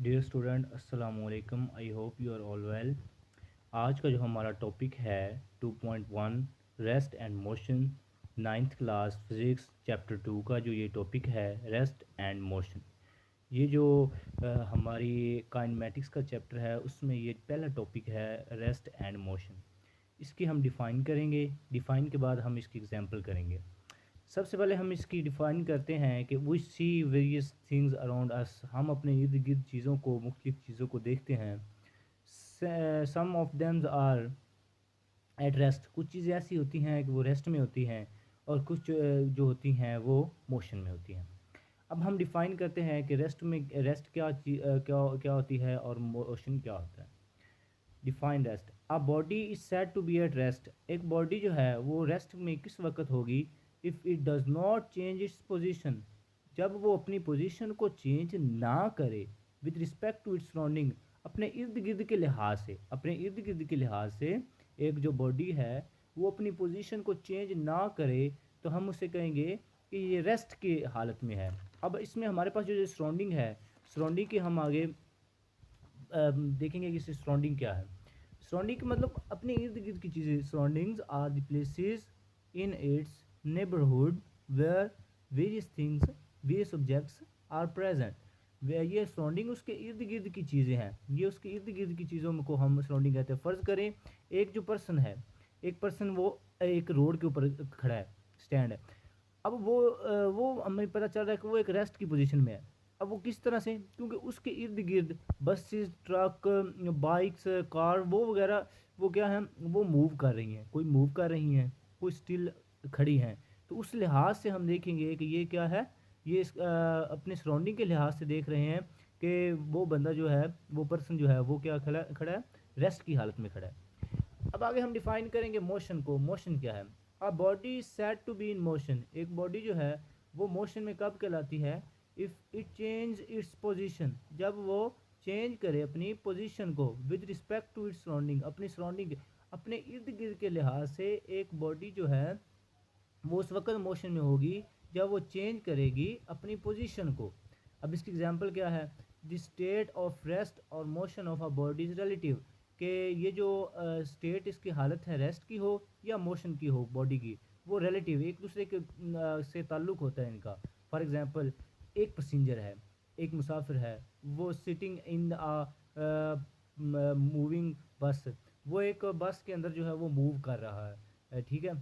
Dear student अस्सलाम वालेकुम। I hope you are all well. आज का जो हमारा टॉपिक है 2.1 rest and motion, ninth class physics chapter 2 का जो ये टॉपिक है रेस्ट एंड मोशन। ये जो हमारी काइनेमेटिक्स का चैप्टर है उसमें ये पहला टॉपिक है रेस्ट एंड मोशन। इसकी हम डिफ़ाइन करेंगे, डिफ़ाइन के बाद हम इसकी एग्जांपल करेंगे। सबसे पहले हम इसकी डिफ़ाइन करते हैं कि we see various things around us. हम अपने इर्द गिर्द चीज़ों को, मुख्तलिफ़ चीज़ों को देखते हैं। सम ऑफ देम्स आर एट रेस्ट। कुछ चीज़ें ऐसी होती हैं कि वो रेस्ट में होती हैं और कुछ जो होती हैं वो मोशन में होती हैं। अब हम डिफ़ाइन करते हैं कि रेस्ट में रेस्ट क्या होती है और मोशन क्या होता है। Define rest, a body is said to be at rest. एक बॉडी जो है वो रेस्ट में किस वक्त होगी? If it does not change its position, जब वो अपनी पोजीशन को चेंज ना करे with respect to its surrounding, अपने इर्द गिर्द के लिहाज से, अपने इर्द गिर्द के लिहाज से एक जो बॉडी है वो अपनी पोजीशन को चेंज ना करे तो हम उसे कहेंगे कि ये रेस्ट की हालत में है। अब इसमें हमारे पास जो सराउंडिंग है, सराउंडिंग की हम आगे देखेंगे कि इसकी सराउंडिंग क्या है। सराउंडिंग का मतलब अपने इर्द गिर्द की चीज़ें। Surroundings are the places in its neighbourhood where various things, various objects are present. वे ये सराउंडिंग उसके इर्द गिर्द की चीज़ें हैं, ये उसके इर्द गिर्द की चीज़ों को हम सराउंडिंग कहते हैं। फ़र्ज़ करें एक जो पर्सन है, एक पर्सन वो एक रोड के ऊपर खड़ा है, स्टैंड है। अब वो हमें पता चल रहा है कि वो एक रेस्ट की पोजीशन में है। अब वो किस तरह से? क्योंकि उसके इर्द गिर्द बसेस, ट्रक, बाइक्स, कार वो वगैरह वो क्या है, वो मूव कर रही हैं। कोई मूव कर रही हैं, कोई स्टिल खड़ी हैं। तो उस लिहाज से हम देखेंगे कि ये क्या है, ये अपने सराउंडिंग के लिहाज से देख रहे हैं कि वो बंदा जो है, वो पर्सन जो है वो क्या खड़ा खड़ा है, रेस्ट की हालत में खड़ा है। अब आगे हम डिफाइन करेंगे मोशन को। मोशन क्या है? A body is said to be in motion. एक बॉडी जो है वो मोशन में कब कहलाती है? If it change its position, जब वो चेंज करे अपनी पोजीशन को with respect to its surrounding, अपनी सराउंडिंग, अपने इर्द गिर्द के लिहाज से एक बॉडी जो है वो उस वक्त मोशन में होगी जब वो चेंज करेगी अपनी पोजीशन को। अब इसकी एग्जांपल क्या है? द स्टेट ऑफ रेस्ट और motion of a body is relative. कि ये जो स्टेट, इसकी हालत है रेस्ट की हो या मोशन की हो बॉडी की, वो रिलेटिव, एक दूसरे के से ताल्लुक़ होता है इनका। फॉर एग्जांपल एक पैसेंजर है, एक मुसाफिर है, वो सिटिंग इन अ मूविंग बस, वो एक बस के अंदर जो है वो मूव कर रहा है, ठीक है।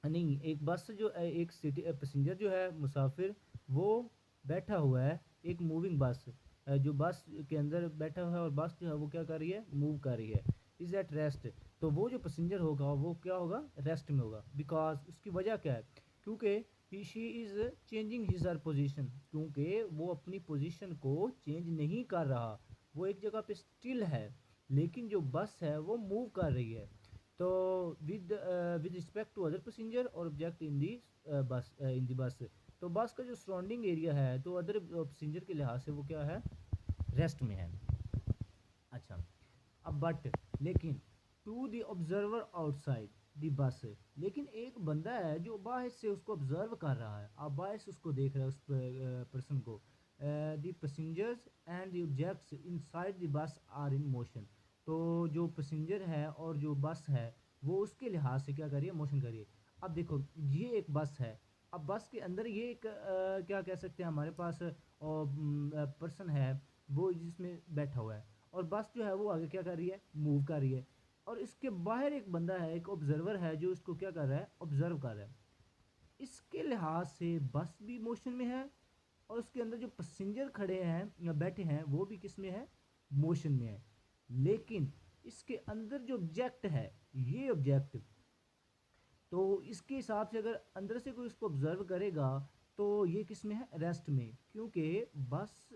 नहीं, एक बस जो एक सिटी पैसेंजर जो है, मुसाफिर, वो बैठा हुआ है एक मूविंग बस, जो बस के अंदर बैठा हुआ है और बस जो है वो क्या कर रही है, मूव कर रही है। Is at rest. तो वो जो पैसेंजर होगा वो क्या होगा, रेस्ट में होगा। बिकॉज उसकी वजह क्या है? क्योंकि she is changing his her position, क्योंकि वो अपनी पोजीशन को चेंज नहीं कर रहा, वो एक जगह पे स्टिल है, लेकिन जो बस है वो मूव कर रही है। तो with respect to other passenger और ऑब्जेक्ट इन दी बस, तो बस का जो सराउंडिंग एरिया है तो अदर पैसेंजर के लिहाज से वो क्या है, रेस्ट में है। अच्छा, अब बट, लेकिन to the observer outside the bus, लेकिन एक बंदा है जो बाहर से उसको ऑब्जर्व कर रहा है, आप बाहर से उसको देख रहे हैं, उस पर्सन को। The passengers and the objects inside the bus are in motion. तो जो पैसेंजर है और जो बस है वो उसके लिहाज से क्या करिए, मोशन करिए। अब देखो ये एक बस है, अब बस के अंदर ये एक क्या कह सकते हैं, हमारे पास पर्सन है वो जिसमें बैठा हुआ है, और बस जो है वो आगे क्या कर रही है, मूव कर रही है। और इसके बाहर एक बंदा है, एक ऑब्जर्वर है जो इसको क्या कर रहा है, ऑब्जर्व कर रहा है। इसके लिहाज से बस भी मोशन में है और उसके अंदर जो पैसेंजर खड़े हैं या बैठे हैं वो भी किस में है, मोशन में है। लेकिन इसके अंदर जो ऑब्जेक्ट है, ये ऑब्जेक्ट, तो इसके हिसाब से अगर अंदर से कोई इसको ऑब्जर्व करेगा तो ये किस में है, रेस्ट में, क्योंकि बस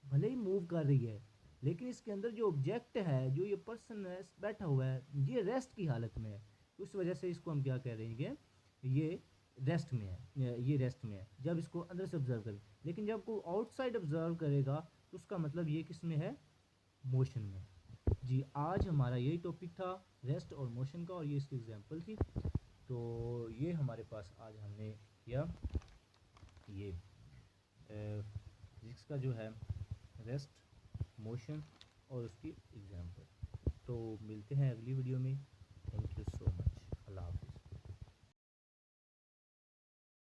भले ही मूव कर रही है लेकिन इसके अंदर जो ऑब्जेक्ट है, जो ये पर्सन है बैठा हुआ है, ये रेस्ट की हालत में है। तो इस वजह से इसको हम क्या कह रहे हैं कि ये रेस्ट में है, ये रेस्ट में है जब इसको अंदर से ऑब्जर्व करें। लेकिन जब कोई आउटसाइड ऑब्जर्व करेगा तो उसका मतलब ये किस में है, मोशन में। जी, आज हमारा यही टॉपिक था, रेस्ट और मोशन का, और ये इसकी एग्जांपल थी। तो ये हमारे पास आज हमने किया, ये फिज़िक्स का जो है रेस्ट मोशन और उसकी एग्जांपल। तो मिलते हैं अगली वीडियो में। Thank you so much.